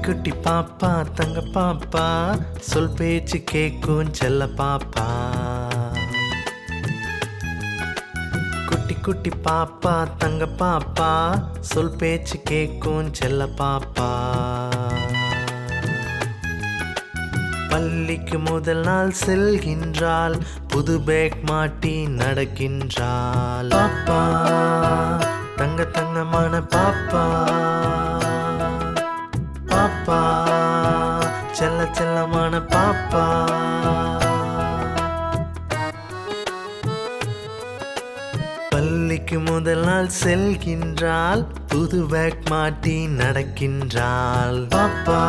குட்டி பாப்பா தங்க பாப்பா சொல் பேச்சு கேக்கும் செல்ல பாப்பா. குட்டி குட்டி பாப்பா தங்க பாப்பா சொல் பேச்சு கேக்கும் செல்ல பாப்பா. பள்ளிக்கு முதல் நாள் செல்கின்றாள், புது பேக் மாட்டி நடக்கின்றாள். பாப்பா தங்க தங்கமான பாப்பா, பாப்பா செல்ல செல்லமான பாப்பா. பள்ளிக்கு முதல் நாள் செல்கின்றாள், புது பேக் மாட்டி நடக்கின்றாள். பாப்பா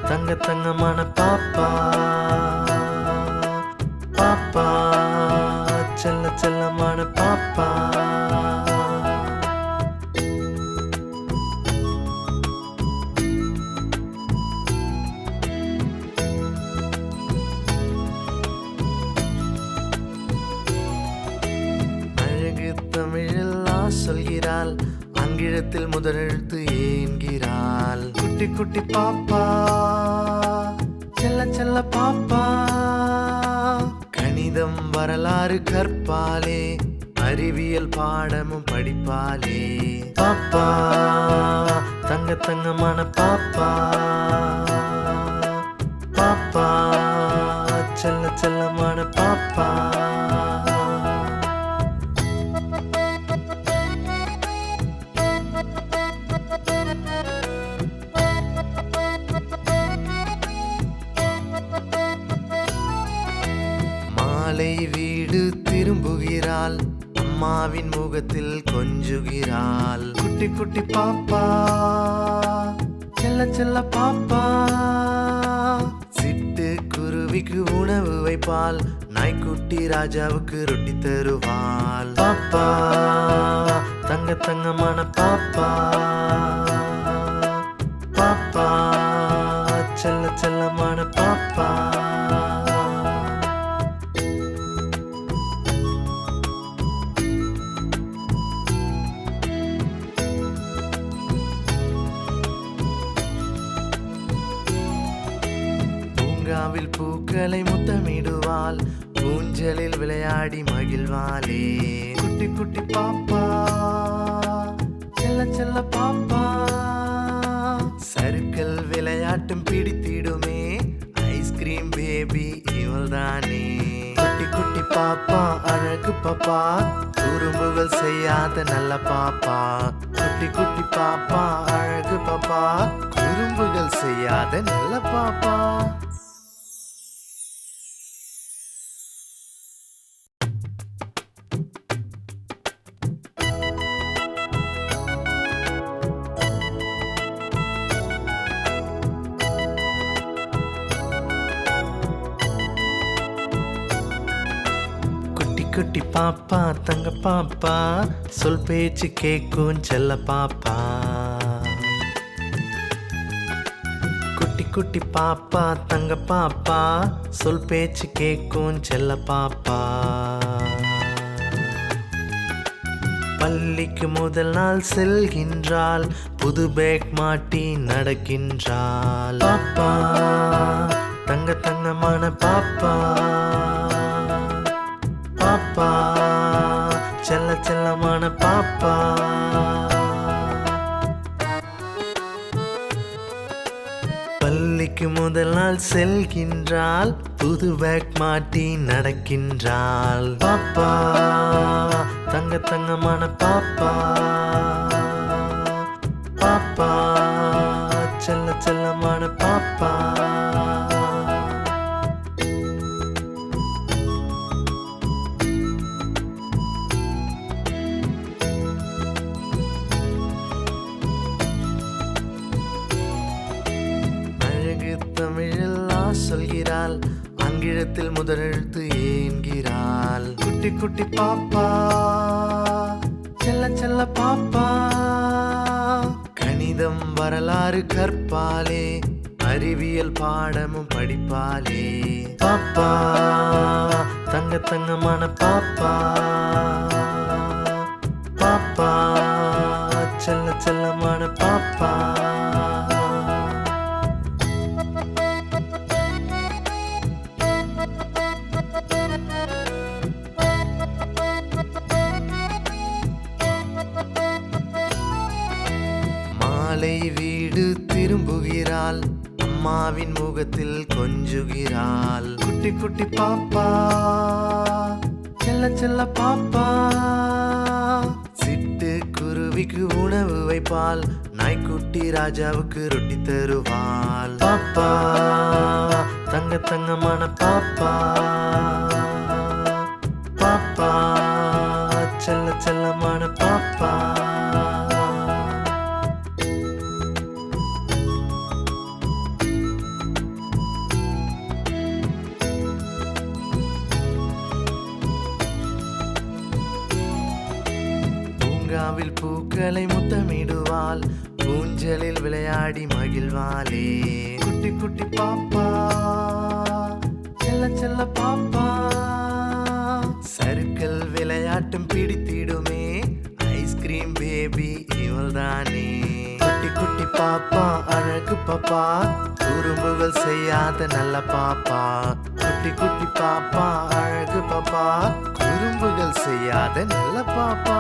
தங்க தங்கமான பாப்பா, பாப்பா செல்ல செல்லமான பாப்பா. தமிழில் சொல்கிறாள், ஆங்கிலத்தில் முதலெழுத்து ஏன்கிறாள். குட்டி குட்டி பாப்பா செல்ல செல்ல பாப்பா, கணிதம் வரலாறு கற்பாலே, அறிவியல் பாடமும் படிப்பாலே. பாப்பா தங்க தங்கமான பாப்பா, பாப்பா செல்ல செல்லமான பாப்பா. மாலை வீடு திரும்புகிறாள், அம்மாவின் முகத்தில் கொஞ்சுகிறாள். குட்டி குட்டி பாப்பா செல்ல செல்ல பாப்பா, சிட்டு குருவிக்கு உணவு வைப்பாள், நாய்க்குட்டி ராஜாவுக்கு ரொட்டி தருவாள். பாப்பா தங்க தங்கமான பாப்பா, பாப்பா செல்ல செல்லமான பாப்பா. பூங்காவில் பூக்களை முத்தமிடுவாள், ஊஞ்சலில் விளையாடி மகிழ்வாளே. குட்டி குட்டி பாப்பா செல்ல செல்ல பாப்பா, சறுக்கல் விளையாட்டும் பிடித்திடுமே, ஐஸ்கிரீம் பேபி இவள் தானே. குட்டி குட்டி பாப்பா அழகு பாப்பா, குறும்புகள் செய்யாத நல்ல பாப்பா. குட்டி குட்டி பாப்பா அழகு பாப்பா, குறும்புகள் செய்யாத நல்ல பாப்பா. குட்டி பாப்பா தங்க பாப்பா சொல் பேச்சு கேக்கும் செல்ல பாப்பா. குட்டி குட்டி பாப்பா தங்க பாப்பா சொல் பேச்சு கேக்கும் செல்ல பாப்பா. பள்ளிக்கு முதல் நாள் செல்கின்றாள், புது பேக் மாட்டி நடக்கின்றாள். பாப்பா தங்க தங்கமான பாப்பா, பாப்பா செல்ல செல்லமான பாப்பா. பள்ளிக்கு முதல் நாள் செல்கின்றாள், புது பேக் மாட்டி நடக்கின்றாள். பாப்பா தங்க தங்கமான பாப்பா, பாப்பா செல்ல செல்லமான பாப்பா. தமிழில் சொல்கிறாள், ஆங்கிலத்தில் முதலெழுத்து ஏன்கிறாள். குட்டி குட்டி பாப்பா செல்ல செல்ல பாப்பா, கணிதம் வரலாறு கற்பாலே, அறிவியல் பாடமும் படிப்பாலே. பாப்பா தங்க தங்கமான பாப்பா, பாப்பா செல்ல செல்லமான பாப்பா. காலை வீடு திரும்புகிறாள், அம்மாவின் முகத்தில் கொஞ்சுகிறாள். குட்டி குட்டி பாப்பா, செல்ல செல்ல பாப்பா, சிட்டு குருவிக்கு உணவு வைப்பாள், நாய்க்குட்டி ராஜாவுக்கு ரொட்டி தருவாள். பாப்பா, தங்க தங்கமான பாப்பா, பாப்பா, செல்ல செல்லமான பாப்பா. பூங்காவில் பூக்களை முத்தமிடுவாள், ஊஞ்சலில் விளையாடி மகிழ்வாளே. குட்டி குட்டி பாப்பா, செல்ல செல்ல பாப்பா, சறுக்கல் விளையாட்டும் பிடித்திடுமே, ஐஸ்கிரீம் பேபி இவள்தானே. குட்டி குட்டி பாப்பா, அழகு பாப்பா, குறும்புகள் செய்யாத நல்ல பாப்பா. குட்டி குட்டி பாப்பா, அழகு பாப்பா, குறும்புகள் செய்யாத நல்ல பாப்பா.